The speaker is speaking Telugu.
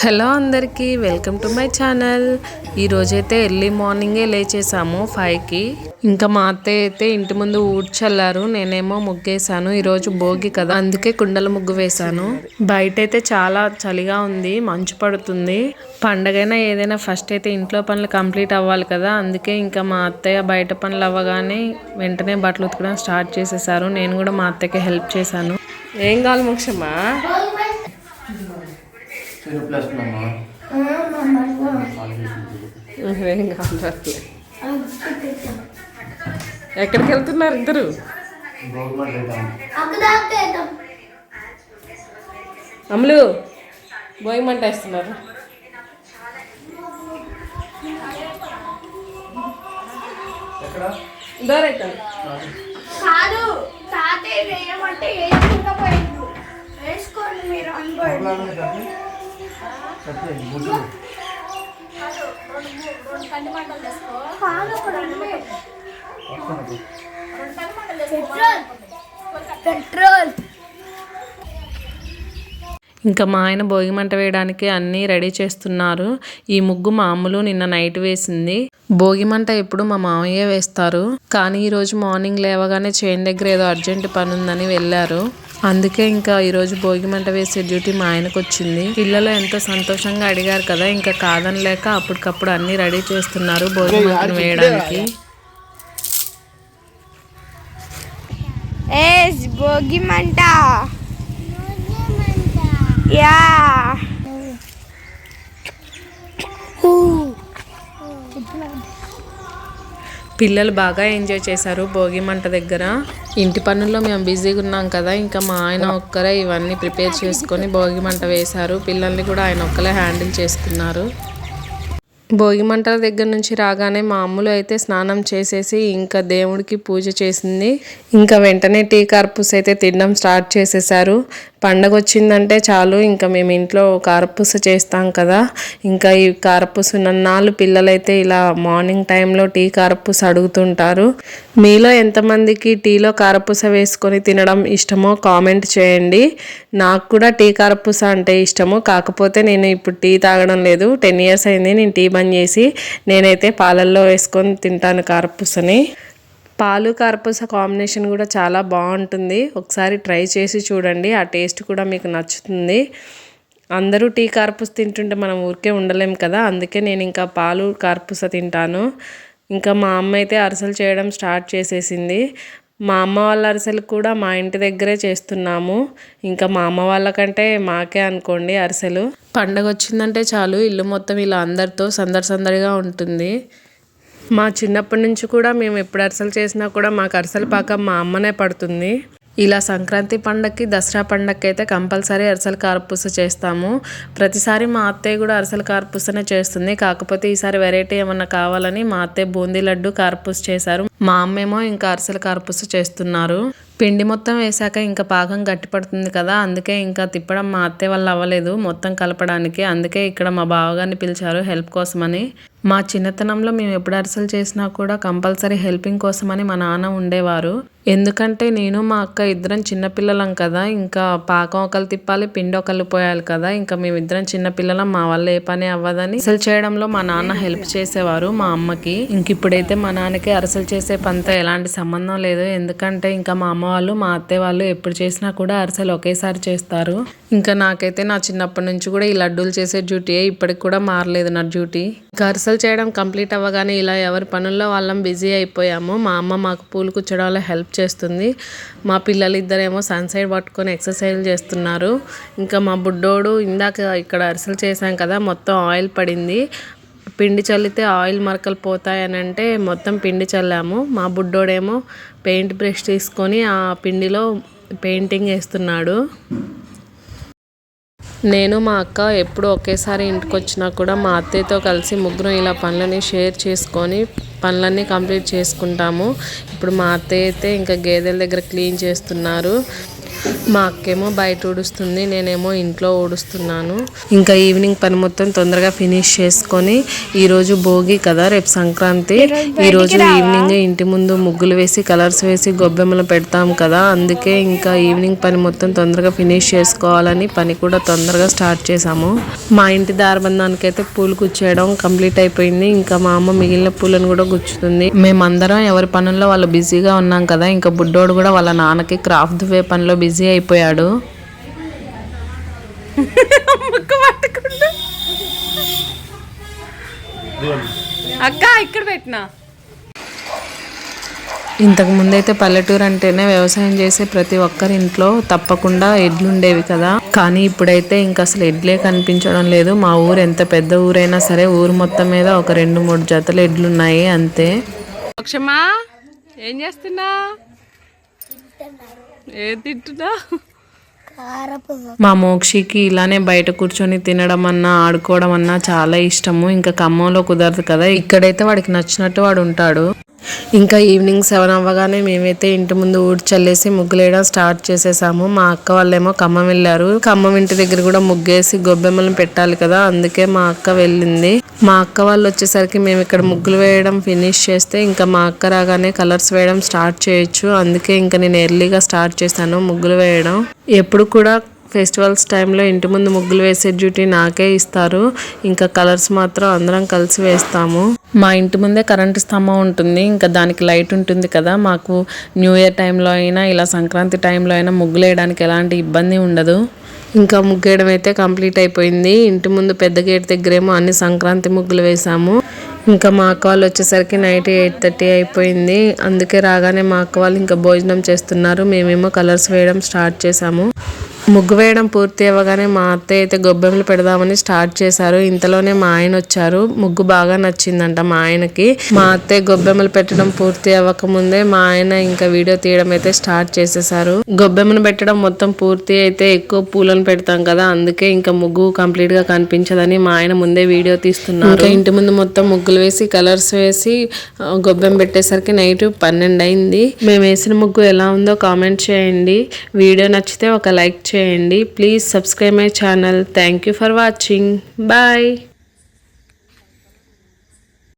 హలో అందరికీ వెల్కమ్ టు మై ఛానల్. ఈరోజైతే ఎర్లీ మార్నింగే లేచేసాము 5కి. ఇంకా మా అత్తయ్య అయితే ఇంటి ముందు ఊడ్చల్లారు, నేనేమో ముగ్గేసాను. ఈరోజు భోగి కదా, అందుకే కుండల ముగ్గు వేశాను. బయట అయితే చాలా చలిగా ఉంది, మంచు పడుతుంది. పండగైనా ఏదైనా ఫస్ట్ అయితే ఇంట్లో పనులు కంప్లీట్ అవ్వాలి కదా, అందుకే ఇంకా మా అత్తయ్య బయట పనులు అవ్వగానే వెంటనే బట్టలు ఉతకడం స్టార్ట్ చేసేసారు. నేను కూడా మా అత్తయ్యకి హెల్ప్ చేశాను. ఏం కావాలి మోక్షమ్మా? ఎక్కడికి వెళ్తున్నారు ఇద్దరు? అమ్ములు భోగిమంట వేస్తున్నారు. ఇంకా మా ఆయన భోగి మంట వేయడానికి అన్నీ రెడీ చేస్తున్నారు. ఈ ముగ్గు మా అమ్ములు నిన్న నైట్ వేసింది. భోగి మంట ఎప్పుడు మా మామయ్య వేస్తారు, కానీ ఈరోజు మార్నింగ్ లేవగానే చేను దగ్గర ఏదో అర్జెంట్ పని ఉందని వెళ్ళారు. అందుకే ఇంకా ఈరోజు భోగి మంట వేసే డ్యూటీ మా ఆయనకు వచ్చింది. పిల్లలు ఎంతో సంతోషంగా అడిగారు కదా, ఇంకా కాదనలేక అప్పటికప్పుడు అన్ని రెడీ చేస్తున్నారు భోగి మంటను వేయడానికి. భోగి మంట యా పిల్లలు బాగా ఎంజాయ్ చేశారు భోగి మంట దగ్గర. ఇంటి పనుల్లో మేము బిజీగా ఉన్నాం కదా, ఇంకా మా ఆయన ఒక్కరే ఇవన్నీ ప్రిపేర్ చేసుకొని భోగి మంట వేశారు. పిల్లల్ని కూడా ఆయన ఒక్కలే హ్యాండిల్ చేసుకున్నారు. భోగి మంటల దగ్గర నుంచి రాగానే మా అమ్ములు అయితే స్నానం చేసేసి ఇంకా దేవుడికి పూజ చేసింది. ఇంకా వెంటనే టీ కార్పూస అయితే తినడం స్టార్ట్ చేసేసారు. పండగ వచ్చిందంటే చాలు ఇంకా మేము ఇంట్లో కారపూస చేస్తాం కదా, ఇంకా ఈ కారపూస నన్నాళ్ళు పిల్లలైతే ఇలా మార్నింగ్ టైంలో టీ కారపూస అడుగుతుంటారు. మీలో ఎంతమందికి టీలో కారపూస వేసుకొని తినడం ఇష్టమో కామెంట్ చేయండి. నాకు కూడా టీ కారపూస అంటే ఇష్టము, కాకపోతే నేను ఇప్పుడు టీ తాగడం లేదు. 10 years అయింది నేను టీ బంద్ చేసి. నేనైతే పాలల్లో వేసుకొని తింటాను కారపూసని. పాలు కారపూస కాంబినేషన్ కూడా చాలా బాగుంటుంది, ఒకసారి ట్రై చేసి చూడండి, ఆ టేస్ట్ కూడా మీకు నచ్చుతుంది. అందరూ టీ కారపూస తింటుంటే మనం ఊరికే ఉండలేం కదా, అందుకే నేను ఇంకా పాలు కారపూస తింటాను. ఇంకా మా అమ్మ అయితే అరిసెలు చేయడం స్టార్ట్ చేసేసింది. మా అమ్మ వాళ్ళ అరిసెలు కూడా మా ఇంటి దగ్గరే చేస్తున్నాము. ఇంకా మా అమ్మ వాళ్ళకంటే మాకే అనుకోండి అరిసెలు. పండగ వచ్చిందంటే చాలు ఇల్లు మొత్తం ఇలా అందరితో సందడిగా ఉంటుంది. మా చిన్నప్పటి నుంచి కూడా మేము ఎప్పుడు అరిసెలు చేసినా కూడా మాకు అరిసెల పాకం మా అమ్మనే పడుతుంది. ఇలా సంక్రాంతి పండగకి దసరా పండగకి అయితే కంపల్సరీ అరిసెల కారపూస చేస్తాము. ప్రతిసారి మా అత్తయ్య కూడా అరిసెల కారపూసనే చేస్తుంది, కాకపోతే ఈసారి వెరైటీ ఏమన్నా కావాలని మా అత్తయ్య బూందీ లడ్డు కారపూస చేశారు. మా అమ్మేమో ఇంకా అరిసెల కారపూస చేస్తున్నారు. పిండి మొత్తం వేసాక ఇంకా పాకం గట్టి పడుతుంది కదా, అందుకే ఇంకా తిప్పడం మా అత్తయ్య వల్ల అవ్వలేదు మొత్తం కలపడానికి. అందుకే ఇక్కడ మా బావగారిని పిలిచారు హెల్ప్ కోసమని. మా చిన్నతనంలో మేము ఎప్పుడు అరిసెలు చేసినా కూడా కంపల్సరీ హెల్పింగ్ కోసమని మా నాన్న ఉండేవారు. ఎందుకంటే నేను మా అక్క ఇద్దరం చిన్నపిల్లలం కదా, ఇంకా పాకం ఒకళ్ళు తిప్పాలి, పిండి ఒకళ్ళు పోయాలి కదా, ఇంకా మేమిద్దరం చిన్నపిల్లలం, మా వల్ల ఏ పని అవ్వదని అరిసెలు చేయడంలో మా నాన్న హెల్ప్ చేసేవారు మా అమ్మకి. ఇంక ఇప్పుడైతే మా నాన్నకి అరిసెలు చేసే పనితో ఎలాంటి సంబంధం లేదు, ఎందుకంటే ఇంకా మా అమ్మ వాళ్ళు మా అత్తయ్య వాళ్ళు ఎప్పుడు చేసినా కూడా అరిసెలు ఒకేసారి చేస్తారు. ఇంకా నాకైతే నా చిన్నప్పటి నుంచి కూడా ఈ లడ్డూలు చేసే డ్యూటీ ఇప్పటికి కూడా మారలేదు నా డ్యూటీ. ఇంకా అరిసెలు చేయడం కంప్లీట్ అవ్వగానే ఇలా ఎవరి పనుల్లో వాళ్ళం బిజీ అయిపోయాము. మా అమ్మ మాకు పూలు కుచ్చడంలో హెల్ప్ చేస్తుంది. మా పిల్లలు ఇద్దరేమో సన్సైడ్ పట్టుకొని ఎక్సర్సైజ్ చేస్తున్నారు. ఇంకా మా బుడ్డోడు ఇందాక ఇక్కడ అరిసెలు చేశాం కదా, మొత్తం ఆయిల్ పడింది. పిండి చల్లితే ఆయిల్ మరకలు పోతాయని అంటే మొత్తం పిండి చల్లాము. మా బుడ్డోడేమో పెయింట్ బ్రష్ తీసుకొని ఆ పిండిలో పెయింటింగ్ వేస్తున్నాడు. నేను మా అక్క ఎప్పుడు ఒకేసారి ఇంటికి వచ్చినా కూడా మా అత్తయ్యతో కలిసి ముగ్గురం ఇలా పనులని షేర్ చేసుకొని పనులన్నీ కంప్లీట్ చేసుకుంటాము. ఇప్పుడు మా అత్తయ్య అయితే ఇంకా గేదెల దగ్గర క్లీన్ చేస్తున్నారు. మా అక్కేమో బయట ఊడుస్తుంది, నేనేమో ఇంట్లో ఊడుస్తున్నాను. ఇంకా ఈవినింగ్ పని మొత్తం తొందరగా ఫినిష్ చేసుకొని, ఈరోజు భోగి కదా, రేపు సంక్రాంతి. ఈరోజు ఈవినింగ్ ఇంటి ముందు ముగ్గులు వేసి కలర్స్ వేసి గొబ్బెమ్మలు పెడతాం కదా, అందుకే ఇంకా ఈవినింగ్ పని మొత్తం తొందరగా ఫినిష్ చేసుకోవాలని పని కూడా తొందరగా స్టార్ట్ చేసాము. మా ఇంటి దారబంధానికి అయితే పూలు గుచ్చేయడం కంప్లీట్ అయిపోయింది. ఇంకా మా అమ్మ మిగిలిన పూలను కూడా గుచ్చుతుంది. మేమందరం ఎవరి పనుల్లో వాళ్ళు బిజీగా ఉన్నాం కదా, ఇంకా బుడ్డోడు కూడా వాళ్ళ నాన్నకి క్రాఫ్ట్ దువ్వే పనిలో బిజీ అయిపోయాడు. అక్క ఇక్కడ పెట్టినా. ఇంతకు ముందైతే పల్లెటూరు అంటేనే వ్యవసాయం చేసే ప్రతి ఒక్కరి ఇంట్లో తప్పకుండా ఎడ్లు ఉండేవి కదా, కానీ ఇప్పుడైతే ఇంకా అసలు ఎడ్లే కనిపించడం లేదు. మా ఊరు ఎంత పెద్ద ఊరైనా సరే ఊరు మొత్తం మీద ఒక 2-3 జతలు ఎడ్లున్నాయి అంతే. అక్షమా ఏం చేస్తున్నా? ఏం తింటున్నా? మా మోక్షికి ఇలానే బయట కూర్చొని తినడం అన్నా ఆడుకోవడం అన్నా చాలా ఇష్టము. ఇంకా ఖమ్మంలో కుదరదు కదా, ఇక్కడైతే వాడికి నచ్చినట్టు వాడు ఉంటాడు. ఇంకా ఈవినింగ్ 7 అవ్వగానే మేమైతే ఇంటి ముందు చల్లేసి ముగ్గులేయడం స్టార్ట్ చేసేసాము. మా అక్క వాళ్ళేమో ఖమ్మం వెళ్ళారు. ఖమ్మం ఇంటి దగ్గర కూడా ముగ్గేసి గొబ్బెమ్మలను పెట్టాలి కదా, అందుకే మా అక్క వెళ్ళింది. మా అక్క వాళ్ళు వచ్చేసరికి మేము ఇక్కడ ముగ్గులు వేయడం ఫినిష్ చేస్తే ఇంకా మా అక్క రాగానే కలర్స్ వేయడం స్టార్ట్ చేయొచ్చు. అందుకే ఇంకా నేను ఎర్లీగా స్టార్ట్ చేశాను ముగ్గులు వేయడం. ఎప్పుడు కూడా ఫెస్టివల్స్ టైంలో ఇంటి ముందు ముగ్గులు వేసే డ్యూటీ నాకే ఇస్తారు. ఇంకా కలర్స్ మాత్రం అందరం కలిసి వేస్తాము. మా ఇంటి ముందే కరెంటు స్తంభం ఉంటుంది, ఇంకా దానికి లైట్ ఉంటుంది కదా. మాకు న్యూ ఇయర్ టైంలో అయినా ఇలా సంక్రాంతి టైంలో అయినా ముగ్గులు వేయడానికి ఎలాంటి ఇబ్బంది ఉండదు. ఇంకా ముగ్గేయడం అయితే కంప్లీట్ అయిపోయింది. ఇంటి ముందు పెద్ద గేట్ దగ్గరేమో అన్ని సంక్రాంతి ముగ్గులు వేసాము. ఇంకా మా అక్క వాళ్ళు వచ్చేసరికి నైట్ 8:30 అయిపోయింది. అందుకే రాగానే మా అక్క వాళ్ళు ఇంకా భోజనం చేస్తున్నారు. మేమేమో కలర్స్ వేయడం స్టార్ట్ చేసాము. ముగ్గు వేయడం పూర్తి అవ్వగానే మా అత్తయ్య అయితే గొబ్బెమ్మలు పెడదామని స్టార్ట్ చేశారు. ఇంతలోనే మా ఆయన వచ్చారు. ముగ్గు బాగా నచ్చిందంట మా ఆయనకి. మా అత్తయ్య గొబ్బెమ్మలు పెట్టడం పూర్తి అవ్వకముందే మా ఆయన ఇంకా వీడియో తీయడం అయితే స్టార్ట్ చేసేసారు. గొబ్బెమ్మను పెట్టడం మొత్తం పూర్తి అయితే ఎక్కువ పూలను పెడతాం కదా, అందుకే ఇంకా ముగ్గు కంప్లీట్ గా కనిపించదని మా ఆయన ముందే వీడియో తీస్తున్నారు. ఇంకా ఇంటి ముందు మొత్తం ముగ్గులు వేసి కలర్స్ వేసి గొబ్బెమ్మ పెట్టేసరికి నైట్ 12 అయింది. మేము వేసిన ముగ్గు ఎలా ఉందో కామెంట్ చేయండి. వీడియో నచ్చితే ఒక లైక్ చేయండి. Please subscribe my channel. Thank you for watching. Bye.